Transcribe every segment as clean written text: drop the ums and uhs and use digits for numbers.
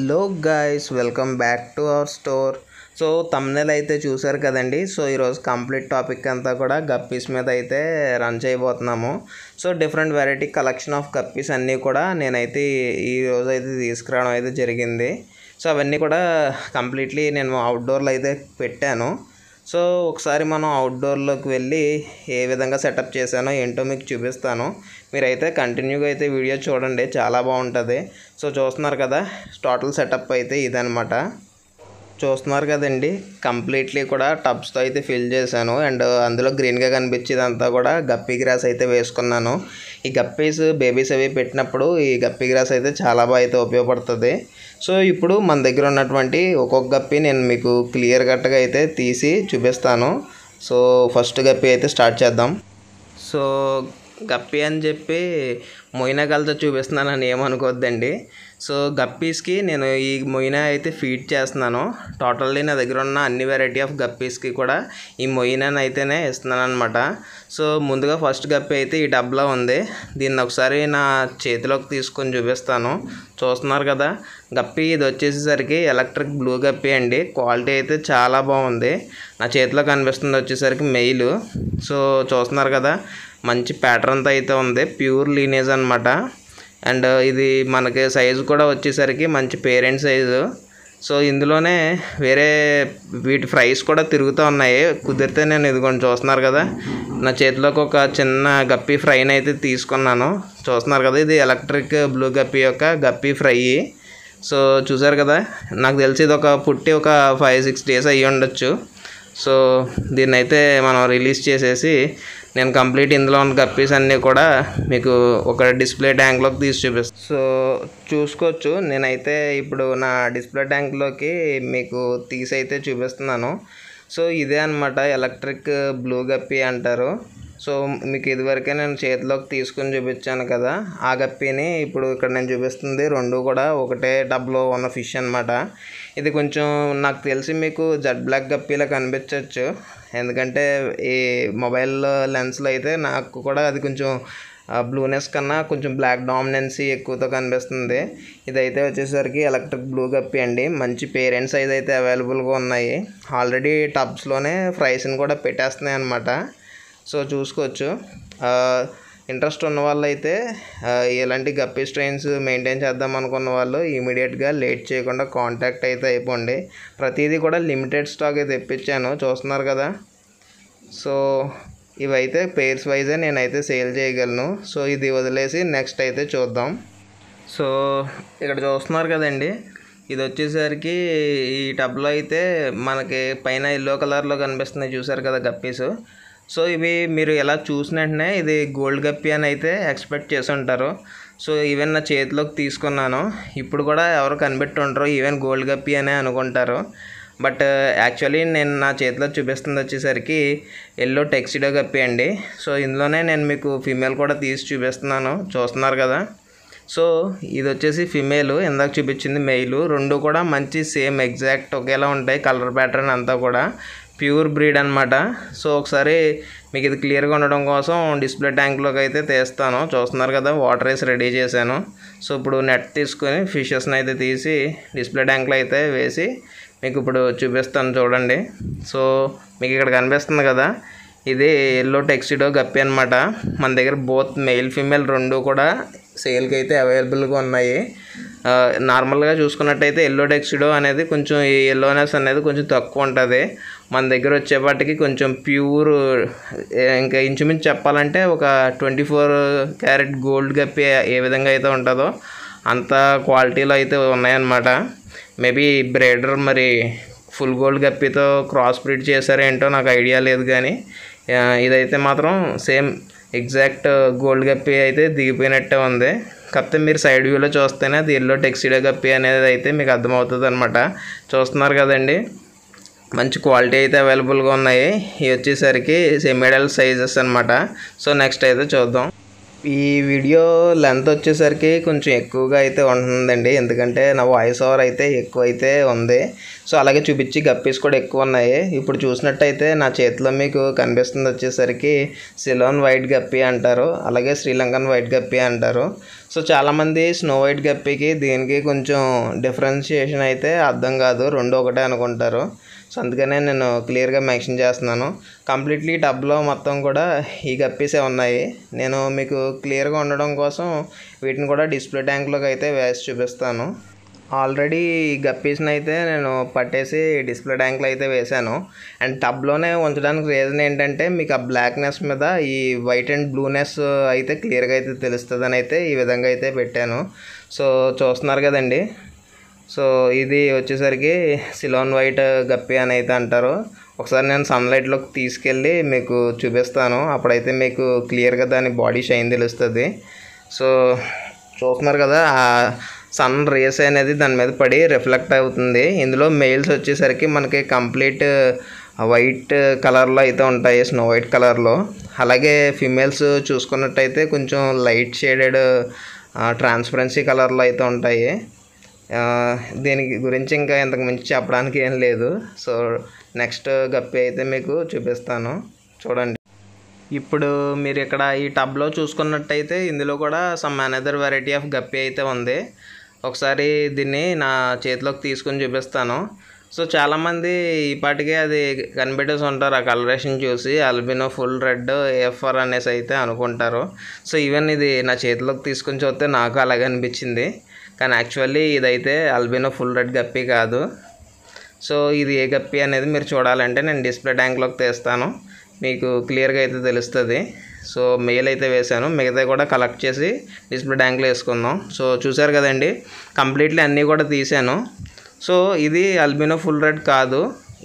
Hello guys, welcome back to our store. So thumbnail అయితే చూసారు కదండి. సో ఈరోజు కంప్లీట్ టాపిక్ అంతా కూడా గప్పీస్ మీద అయితే రన్ చేయబోతున్నాము. So different variety collection of guppies అన్నీ కూడా నేనైతే ఈరోజు అయితే తీసుకురావడం అయితే జరిగింది. సో అవన్నీ కూడా కంప్లీట్లీ నేను అవుట్డోర్లో అయితే పెట్టాను. సో ఒకసారి మనం అవుట్డోర్లోకి వెళ్ళి ఏ విధంగా సెటప్ చేశానో ఏంటో మీకు చూపిస్తాను. మీరైతే కంటిన్యూగా అయితే వీడియో చూడండి, చాలా బాగుంటుంది. సో చూస్తున్నారు కదా, టోటల్ సెటప్ అయితే ఇదనమాట. చూస్తున్నారు కదండి, కంప్లీట్లీ కూడా టబ్స్తో అయితే ఫిల్ చేశాను. అండ్ అందులో గ్రీన్గా కనిపించేదంతా కూడా గప్పీ గ్రాస్ అయితే వేసుకున్నాను. ఈ గప్పీస్ బేబీస్ అవి పెట్టినప్పుడు ఈ గప్పీ గ్రాస్ అయితే చాలా బాగా అయితే ఉపయోగపడుతుంది. సో ఇప్పుడు మన దగ్గర ఉన్నటువంటి ఒక్కొక్క గప్పి నేను మీకు క్లియర్ కట్గా అయితే తీసి చూపిస్తాను. సో ఫస్ట్ గప్పి అయితే స్టార్ట్ చేద్దాం. సో గప్పి అని చెప్పి మొయినగలతో చూపిస్తున్నానని ఏమనుకోద్దండి. సో గప్పీస్కి నేను ఈ మొయిన అయితే ఫీడ్ చేస్తున్నాను. టోటల్లీ నా దగ్గర ఉన్న అన్ని వెరైటీ ఆఫ్ గప్పీస్కి కూడా ఈ మొయినని అయితేనే ఇస్తున్నాను అనమాట. సో ముందుగా ఫస్ట్ గప్పి అయితే ఈ డబ్లో ఉంది. దీన్ని ఒకసారి నా చేతిలోకి తీసుకొని చూపిస్తాను. చూస్తున్నారు కదా, గప్పి ఇది వచ్చేసరికి ఎలక్ట్రిక్ బ్లూ గప్పి అండి. క్వాలిటీ అయితే చాలా బాగుంది. నా చేతిలో కనిపిస్తుంది వచ్చేసరికి మెయిల్. సో చూస్తున్నారు కదా, మంచి ప్యాటర్న్తో అయితే ఉంది, ప్యూర్ లీనేజ్ అనమాట. అండ్ ఇది మనకి సైజు కూడా వచ్చేసరికి మంచి పేరెంట్ సైజు. సో ఇందులోనే వేరే వీటి ఫ్రైస్ కూడా తిరుగుతూ ఉన్నాయి. కుదిరితే నేను ఇదిగోండి చూస్తున్నారు కదా, నా చేతిలోకి ఒక చిన్న గప్పీ ఫ్రైని అయితే తీసుకున్నాను. చూస్తున్నారు కదా, ఇది ఎలక్ట్రిక్ బ్లూ గప్పీ యొక్క గప్పీ ఫ్రై. సో చూసారు కదా, నాకు తెలిసి ఇది పుట్టి ఒక 5-6 days అయ్యి ఉండొచ్చు. సో దీన్ని అయితే మనం రిలీజ్ చేసేసి నేను కంప్లీట్ ఇందులో ఉన్న గప్పీస్ అన్నీ కూడా మీకు ఒక డిస్ప్లే ట్యాంక్లోకి తీసి చూపిస్తాను. సో చూసుకోవచ్చు, నేనైతే ఇప్పుడు నా డిస్ప్లే ట్యాంక్లోకి మీకు తీసి అయితే చూపిస్తున్నాను. సో ఇదే అనమాట ఎలక్ట్రిక్ బ్లూ గప్పీ అంటారు. సో మీకు ఇదివరకే నేను చేతిలోకి తీసుకుని చూపించాను కదా, ఆ గప్పీని ఇప్పుడు ఇక్కడ నేను చూపిస్తుంది రెండు కూడా ఒకటే టబ్లో ఉన్న ఫిష్ అనమాట. ఇది కొంచెం నాకు తెలిసి మీకు జెడ్ బ్లాక్ గప్పీలా కనిపించవచ్చు, ఎందుకంటే ఈ మొబైల్ లెన్స్లో అయితే నాకు కూడా అది కొంచెం బ్లూనెస్ కన్నా కొంచెం బ్లాక్ డామినెన్సీ ఎక్కువతో కనిపిస్తుంది. ఇదైతే వచ్చేసరికి ఎలక్ట్రిక్ బ్లూ గప్పీ అండి. మంచి పేరెంట్ సైజ్ అయితే అవైలబుల్గా ఉన్నాయి. ఆల్రెడీ టబ్స్లోనే ఫ్రైస్ని కూడా పెట్టేస్తున్నాయి అనమాట. సో చూసుకోవచ్చు. ఇంట్రెస్ట్ ఉన్న వాళ్ళు అయితే ఎలాంటి గప్పీ స్ట్రెయిన్స్ మెయింటైన్ చేద్దాం అనుకున్న వాళ్ళు ఇమీడియట్గా లేట్ చేయకుండా కాంటాక్ట్ అయితే అయిపోండి. ప్రతిదీ కూడా లిమిటెడ్ స్టాక్ అయితే తెప్పించాను, చూస్తున్నారు కదా. సో ఇవైతే పేర్స్ వైజే నేనైతే సేల్ చేయగలను. సో ఇది వదిలేసి నెక్స్ట్ అయితే చూద్దాం. సో ఇక్కడ చూస్తున్నారు కదండి, ఇది వచ్చేసరికి ఈ టబ్లో అయితే మనకి పైన ఎల్లో కలర్లో కనిపిస్తున్నాయి, చూసారు కదా గప్పీస్. సో ఇవి మీరు ఎలా చూసిన వెంటనే ఇది గోల్డ్ గప్పీ అని అయితే ఎక్స్పెక్ట్ చేసి ఉంటారు. సో ఈవెన్ నా చేతిలోకి తీసుకున్నాను, ఇప్పుడు కూడా ఎవరు కనిపెట్టి ఉంటారు, ఈవెన్ గోల్డ్ గప్పీ అనే అనుకుంటారు. బట్ యాక్చువల్లీ నేను నా చేతిలో చూపిస్తుంది వచ్చేసరికి ఎల్లో టెక్సిడో గప్పీ అండి. సో ఇందులోనే నేను మీకు ఫీమేల్ కూడా తీసి చూపిస్తున్నాను, చూస్తున్నారు కదా. సో ఇది వచ్చేసి ఫిమేల్, ఇందాక చూపించింది మెయిల్. రెండు కూడా మంచి సేమ్ ఎగ్జాక్ట్ ఒకేలా ఉంటాయి, కలర్ ప్యాటర్న్ అంతా కూడా ప్యూర్ బ్రీడ్ అనమాట. సో ఒకసారి మీకు ఇది క్లియర్గా ఉండడం కోసం డిస్ప్లే ట్యాంక్లోకి అయితే తీస్తాను. చూస్తున్నారు కదా, వాటర్ వేసి రెడీ చేశాను. సో ఇప్పుడు నెట్ తీసుకొని ఫిషెస్ని అయితే తీసి డిస్ప్లే ట్యాంక్లో అయితే వేసి మీకు ఇప్పుడు చూపిస్తాను, చూడండి. సో మీకు ఇక్కడ కనిపిస్తుంది కదా, ఇది ఎల్లో టెక్సిడో గప్పీ అనమాట. మన దగ్గర బోత్ మెయిల్ ఫీమేల్ రెండు కూడా సేల్కి అయితే అవైలబుల్గా ఉన్నాయి. నార్మల్గా చూసుకున్నట్టయితే ఎల్లో టెక్సిడో అనేది కొంచెం ఈ ఎల్లోనెస్ అనేది కొంచెం తక్కువ ఉంటుంది. మన దగ్గర వచ్చేపాటికి కొంచెం ప్యూర్, ఇంకా ఇంచుమించు చెప్పాలంటే ఒక 24 క్యారెట్ గోల్డ్ గప్పీ ఏ విధంగా అయితే ఉంటుందో అంత క్వాలిటీలో అయితే ఉన్నాయన్నమాట. మేబీ బ్రేడర్ మరి ఫుల్ గోల్డ్ గప్పీతో క్రాస్ బ్రీడ్ చేశారేంటో నాకు ఐడియా లేదు, కానీ ఇదైతే మాత్రం సేమ్ ఎగ్జాక్ట్ గోల్డ్ గప్పీ అయితే దిగిపోయినట్టే ఉంది. కాకపోతే మీరు సైడ్ వ్యూలో చూస్తేనే అది ఎల్లో టెక్సిడో గప్పీ అనేది అయితే మీకు అర్థమవుతుంది అనమాట. చూస్తున్నారు కదండి, మంచి క్వాలిటీ అయితే అవైలబుల్గా ఉన్నాయి. ఇవి వచ్చేసరికి సెమీడల్ సైజెస్ అనమాట. సో నెక్స్ట్ అయితే చూద్దాం. ఈ వీడియో లెంత్ వచ్చేసరికి కొంచెం ఎక్కువగా అయితే ఉంటుందండి, ఎందుకంటే నా వాయిస్ ఓవర్ అయితే ఎక్కువ అయితే ఉంది. సో అలాగే చూపించి గప్పీస్ కూడా ఎక్కువ ఉన్నాయి. ఇప్పుడు చూసినట్టయితే నా చేతిలో మీకు కనిపిస్తుంది వచ్చేసరికి సిలోన్ వైట్ గప్పీ అంటారు, అలాగే శ్రీలంకన్ వైట్ గప్పీ అంటారు. సో చాలామంది స్నో వైట్ గప్పికి దీనికి కొంచెం డిఫరెన్షియేషన్ అయితే అర్థం కాదు, రెండు ఒకటే అనుకుంటారు. సో అందుకనే నేను క్లియర్గా మెన్షన్ చేస్తున్నాను. కంప్లీట్లీ టబ్లో మొత్తం కూడా ఈ గప్పీసే ఉన్నాయి. నేను మీకు క్లియర్గా ఉండడం కోసం వీటిని కూడా డిస్ప్లే ట్యాంక్లోకి అయితే వేసి చూపిస్తాను. ఆల్రెడీ గప్పీస్ని అయితే నేను పట్టేసి డిస్ప్లే ట్యాంక్లో అయితే వేశాను. అండ్ టబ్లోనే ఉంచడానికి రీజన్ ఏంటంటే మీకు ఆ బ్లాక్నెస్ మీద ఈ వైట్ అండ్ బ్లూనెస్ అయితే క్లియర్గా అయితే తెలుస్తుందని అయితే ఈ విధంగా అయితే పెట్టాను. సో చూస్తున్నారు కదండి. సో ఇది వచ్చేసరికి సిలోన్ వైట్ గప్పి అని అయితే అంటారు. ఒకసారి నేను సన్లైట్లోకి తీసుకెళ్ళి మీకు చూపిస్తాను, అప్పుడైతే మీకు క్లియర్గా దాని బాడీ షైన్ తెలుస్తుంది. సో చూస్తున్నారు కదా, ఆ సన్ రేస్ అనేది దాని మీద పడి రిఫ్లెక్ట్ అవుతుంది. ఇందులో మెయిల్స్ వచ్చేసరికి మనకి కంప్లీట్ వైట్ కలర్లో అయితే ఉంటాయి, స్నో వైట్ కలర్లో. అలాగే ఫిమేల్స్ చూసుకున్నట్టయితే కొంచెం లైట్ షేడెడ్ ట్రాన్స్పరెన్సీ కలర్లో అయితే ఉంటాయి. దీనికి గురించి ఇంకా ఇంతకు మించి చెప్పడానికి ఏం లేదు. సో నెక్స్ట్ గప్పి అయితే మీకు చూపిస్తాను, చూడండి. ఇప్పుడు మీరు ఇక్కడ ఈ టబ్లో చూసుకున్నట్టయితే ఇందులో కూడా సమ్ అనదర్ వెరైటీ ఆఫ్ గప్పి అయితే ఉంది. ఒకసారి దీన్ని నా చేతిలోకి తీసుకొని చూపిస్తాను. సో చాలామంది ఈ పాటికే అది కనిపెట్టేసి ఉంటారు, ఆ కలరేషన్ చూసి అల్బినో ఫుల్ రెడ్ ఏఫర్ అనేసి అయితే అనుకుంటారు. సో ఈవెన్ ఇది నా చేతిలోకి తీసుకొని చూస్తే నాకు అలాగే అనిపించింది, కానీ యాక్చువల్లీ ఇదైతే అల్బినో ఫుల్ రెడ్ గప్పి కాదు. సో ఇది ఏ గప్పి అనేది మీరు చూడాలంటే నేను డిస్ప్లే ట్యాంక్లోకి తీస్తాను, మీకు క్లియర్గా అయితే తెలుస్తుంది. సో మెయిల్ అయితే వేసాను, మిగతా కూడా కలెక్ట్ చేసి డిస్ప్లే ట్యాంక్లో వేసుకుందాం. సో చూసారు కదండి, కంప్లీట్లీ అన్నీ కూడా తీసాను. సో ఇది అల్బినో ఫుల్ రెడ్ కాదు,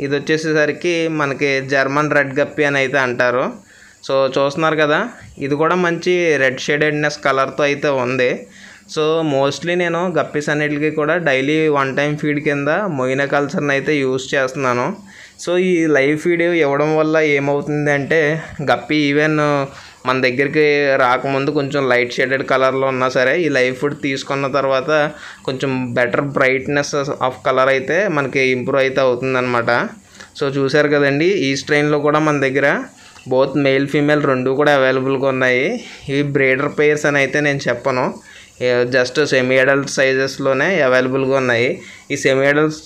ఇది వచ్చేసేసరికి మనకి జర్మన్ రెడ్ గప్పి అని అయితే అంటారు. సో చూస్తున్నారు కదా, ఇది కూడా మంచి రెడ్ షేడెడ్నెస్ కలర్తో అయితే ఉంది. సో మోస్ట్లీ నేను గప్పీస్ అన్నిటికీ కూడా డైలీ 1 టైం ఫీడ్ కింద మొయినా కల్చర్ని అయితే యూజ్ చేస్తున్నాను. సో ఈ లైవ్ ఫీడ్ ఇవ్వడం వల్ల ఏమవుతుంది అంటే గప్పి ఈవెన్ మన దగ్గరికి రాకముందు కొంచెం లైట్ షేడెడ్ కలర్లో ఉన్నా సరే ఈ లైవ్ ఫుడ్ తీసుకున్న తర్వాత కొంచెం బెటర్ బ్రైట్నెస్ ఆఫ్ కలర్ అయితే మనకి ఇంప్రూవ్ అయితే అవుతుందన్నమాట. సో చూసారు కదండి, ఈ స్ట్రెయిన్లో కూడా మన దగ్గర బోత్ మెయిల్ ఫీమేల్ రెండు కూడా అవైలబుల్గా ఉన్నాయి. ఇవి బ్రీడర్ పేర్స్ అని అయితే నేను చెప్పను, జస్ట్ సెమీ అడల్ట్ సైజెస్లోనే అవైలబుల్గా ఉన్నాయి. ఈ సెమీ అడల్ట్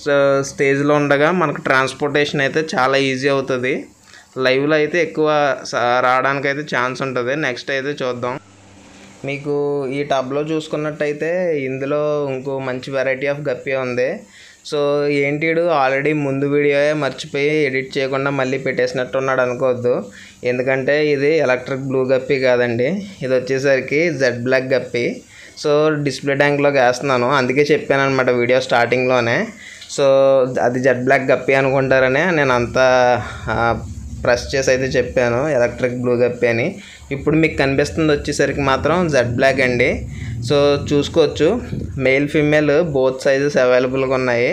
స్టేజ్లో ఉండగా మనకు ట్రాన్స్పోర్టేషన్ అయితే చాలా ఈజీ అవుతుంది. లైవ్లో అయితే ఎక్కువ రావడానికి అయితే ఛాన్స్ ఉంటుంది. నెక్స్ట్ అయితే చూద్దాం. మీకు ఈ టబ్లో చూసుకున్నట్టయితే ఇందులో ఇంకో మంచి వెరైటీ ఆఫ్ గప్పి ఉంది. సో ఏంటిడు ఆల్రెడీ ముందు వీడియోయే మర్చిపోయి ఎడిట్ చేయకుండా మళ్ళీ పెట్టేసినట్టున్నాడు అనుకోవద్దు, ఎందుకంటే ఇది ఎలక్ట్రిక్ బ్లూ గప్పి కాదండి, ఇది వచ్చేసరికి జెడ్ బ్లాక్ గప్పి. సో డిస్ప్లే ట్యాంక్లోకి వేస్తున్నాను, అందుకే చెప్పాను అనమాట వీడియో స్టార్టింగ్లోనే. సో అది జెడ్ బ్లాక్ గప్పి అనుకుంటారనే నేను అంతా ప్రెస్ చేసి అయితే చెప్పాను ఎలక్ట్రిక్ బ్లూ గప్పి అని. ఇప్పుడు మీకు కనిపిస్తుంది వచ్చేసరికి మాత్రం జెడ్ బ్లాక్ అండి. సో చూసుకోవచ్చు, మెయిల్ ఫీమేల్ బోత్ సైజెస్ అవైలబుల్గా ఉన్నాయి.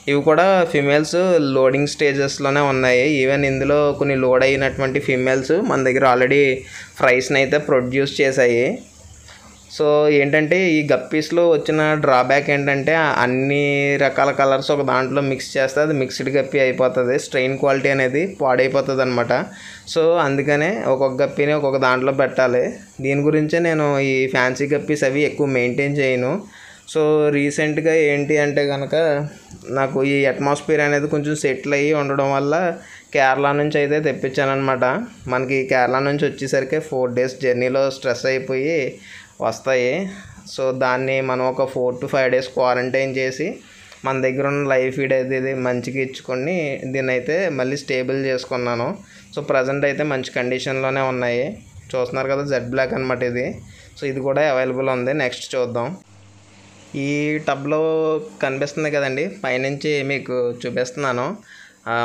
ఇవి కూడా ఫీమేల్స్ లోడింగ్ స్టేజెస్లోనే ఉన్నాయి. ఈవెన్ ఇందులో కొన్ని లోడ్ అయినటువంటి ఫీమేల్స్ మన దగ్గర ఆల్రెడీ ఫ్రైస్ని అయితే ప్రొడ్యూస్ చేశాయి. సో ఏంటంటే ఈ గప్పీస్లో వచ్చిన డ్రాబ్యాక్ ఏంటంటే అన్ని రకాల కలర్స్ ఒక దాంట్లో మిక్స్ చేస్తే అది మిక్స్డ్ గప్పి అయిపోతుంది, స్ట్రెయిన్ క్వాలిటీ అనేది పాడైపోతుంది అనమాట. సో అందుకనే ఒక్కొక్క గప్పిని ఒక్కొక్క దాంట్లో పెట్టాలి. దీని గురించే నేను ఈ ఫ్యాన్సీ గప్పీస్ అవి ఎక్కువ మెయింటైన్ చేయను. సో రీసెంట్గా ఏంటి అంటే కనుక నాకు ఈ అట్మాస్ఫియర్ అనేది కొంచెం సెటిల్ అయ్యి ఉండడం వల్ల కేరళ నుంచి అయితే తెప్పించాను అనమాట. మనకి కేరళ నుంచి వచ్చేసరికి 4 days జర్నీలో స్ట్రెస్ అయిపోయి వస్తాయి. సో దాన్ని మనం ఒక 4 to 5 days క్వారంటైన్ చేసి మన దగ్గర ఉన్న లైవ్ ఫీడ్ అయితే ఇది మంచిగా ఇచ్చుకొని దీన్ని అయితే మళ్ళీ స్టేబుల్ చేసుకున్నాను. సో ప్రజెంట్ అయితే మంచి కండిషన్లోనే ఉన్నాయి. చూస్తున్నారు కదా, జెడ్ బ్లాక్ అనమాట ఇది. సో ఇది కూడా అవైలబుల్ ఉంది. నెక్స్ట్ చూద్దాం. ఈ టబ్లో కనిపిస్తుంది కదండి, పైనుంచి మీకు చూపిస్తున్నాను.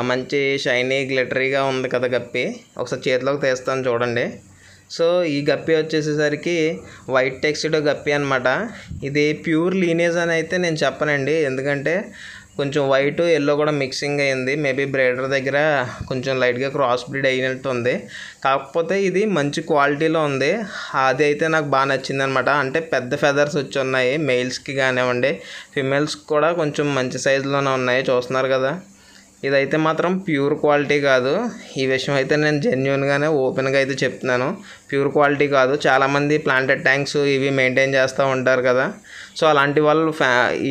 మంచి షైనీ గ్లిటరీగా ఉంది కదా గప్పి, ఒకసారి చేతిలోకి తీస్తాను చూడండి. సో ఈ గప్పి వచ్చేసేసరికి వైట్ టెక్స్డ్ గప్పి అనమాట. ఇది ప్యూర్ లీనేజ్ అని అయితే నేను చెప్పనండి, ఎందుకంటే కొంచెం వైట్ ఎల్లో కూడా మిక్సింగ్ అయింది. మేబీ బ్రీడర్ దగ్గర కొంచెం లైట్గా క్రాస్ బ్రీడ్ అయినట్టు ఉంది. కాకపోతే ఇది మంచి క్వాలిటీలో ఉంది, అది అయితే నాకు బాగా నచ్చింది అనమాట. అంటే పెద్ద ఫెదర్స్ వచ్చి ఉన్నాయి మెయిల్స్కి కానివ్వండి, ఫిమేల్స్కి కూడా కొంచెం మంచి సైజులోనే ఉన్నాయి. చూస్తున్నారు కదా, ఇదైతే మాత్రం ప్యూర్ క్వాలిటీ కాదు. ఈ విషయం అయితే నేను జెన్యున్గానే ఓపెన్గా అయితే చెప్తున్నాను. ప్యూర్ క్వాలిటీ కాదు. చాలామంది ప్లాంటెడ్ ట్యాంక్స్ ఇవి మెయింటైన్ చేస్తూ ఉంటారు కదా. సో అలాంటి వాళ్ళు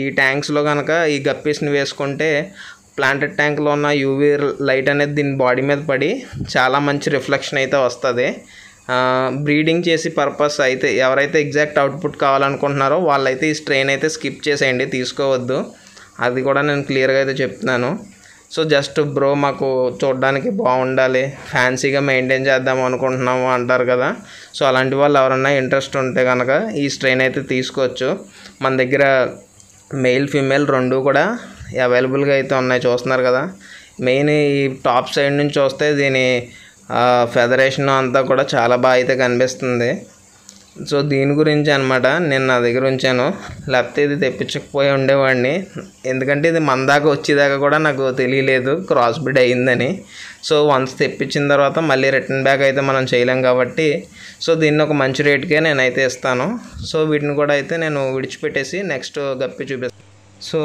ఈ ట్యాంక్స్లో కనుక ఈ గప్పీస్ని వేసుకుంటే ప్లాంటెడ్ ట్యాంక్లో ఉన్న యూవీ లైట్ అనేది దీని బాడీ మీద పడి చాలా మంచి రిఫ్లెక్షన్ అయితే వస్తుంది. బ్రీడింగ్ చేసి పర్పస్ అయితే ఎవరైతే ఎగ్జాక్ట్ అవుట్పుట్ కావాలనుకుంటున్నారో వాళ్ళైతే ఈ స్ట్రెయిన్ అయితే స్కిప్ చేసేయండి, తీసుకోవద్దు. అది కూడా నేను క్లియర్గా అయితే చెప్తున్నాను. సో జస్ట్ బ్రో మాకు చూడడానికి బాగుండాలి, ఫ్యాన్సీగా మెయింటైన్ చేద్దాం అనుకుంటున్నాము అంటారు కదా. సో అలాంటి వాళ్ళు ఎవరన్నా ఇంట్రెస్ట్ ఉంటే కనుక ఈ స్ట్రెయిన్ అయితే తీసుకోవచ్చు. మన దగ్గర మెయిల్ ఫీమేల్ రెండు కూడా అవైలబుల్గా అయితే ఉన్నాయి, చూస్తున్నారు కదా. మెయిన్ ఈ టాప్ సైడ్ నుంచి చూస్తే దీని ఫెదరేషన్ అంతా కూడా చాలా బాగా అయితే కనిపిస్తుంది. సో దీని గురించి అనమాట నేను నా దగ్గర ఉంచాను, లేకపోతే ఇది తెప్పించకపోయి ఉండేవాడిని. ఎందుకంటే ఇది మన దాకా వచ్చేదాకా కూడా నాకు తెలియలేదు క్రాస్ బ్రీడ్ అయ్యిందని. సో వన్స్ తెప్పించిన తర్వాత మళ్ళీ రిటర్న్ బ్యాక్ అయితే మనం చేయలేం కాబట్టి సో దీన్ని ఒక మంచి రేట్కే నేనైతే ఇస్తాను. సో వీటిని కూడా అయితే నేను విడిచిపెట్టేసి నెక్స్ట్ గప్పి చూపిస్తాను. సో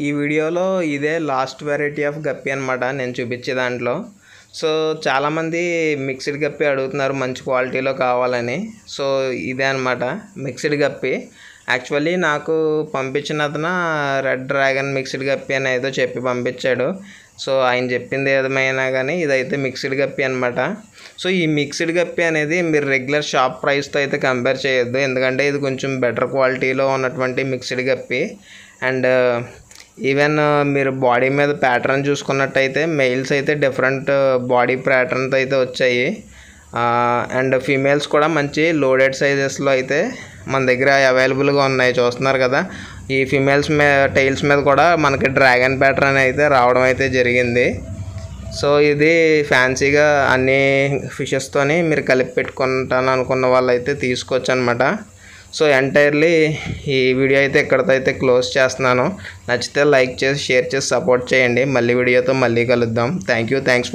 ఈ వీడియోలో ఇదే లాస్ట్ వెరైటీ ఆఫ్ గప్పి అనమాట నేను చూపించే దాంట్లో. సో చాలామంది మిక్స్డ్ గప్పి అడుగుతున్నారు మంచి క్వాలిటీలో కావాలని. సో ఇదే అనమాట మిక్స్డ్ గప్పి. యాక్చువల్లీ నాకు పంపించిన అతను రెడ్ డ్రాగన్ మిక్స్డ్ గప్పి అని ఏదో చెప్పి పంపించాడు. సో ఆయన చెప్పింది ఏదమైనా కానీ ఇదైతే మిక్స్డ్ గప్పి అనమాట. సో ఈ మిక్స్డ్ గప్పి అనేది మీరు రెగ్యులర్ షాప్ ప్రైస్తో అయితే కంపేర్ చేయొద్దు, ఎందుకంటే ఇది కొంచెం బెటర్ క్వాలిటీలో ఉన్నటువంటి మిక్స్డ్ గప్పి. అండ్ ఈవెన్ మీరు బాడీ మీద ప్యాటర్న్ చూసుకున్నట్టయితే మెయిల్స్ అయితే డిఫరెంట్ బాడీ ప్యాటర్న్తో అయితే వచ్చాయి. అండ్ ఫీమేల్స్ కూడా మంచి లోడెడ్ సైజెస్లో అయితే మన దగ్గర అవైలబుల్గా ఉన్నాయి, చూస్తున్నారు కదా. ఈ ఫీమేల్స్ టైల్స్ మీద కూడా మనకి డ్రాగన్ ప్యాటర్న్ అయితే రావడం అయితే జరిగింది. సో ఇది ఫ్యాన్సీగా అన్ని ఫిషెస్తోని మీరు కలిపి పెట్టుకుంటాను అనుకున్న వాళ్ళు అయితే తీసుకోవచ్చు అనమాట. సో ఎంటైర్లీ ఈ వీడియో అయితే ఇక్కడితో అయితే క్లోజ్ చేస్తున్నాను. నచ్చితే లైక్ చేసి షేర్ చేసి సపోర్ట్ చేయండి. మళ్ళీ వీడియోతో మళ్ళీ కలుద్దాం. Thanks for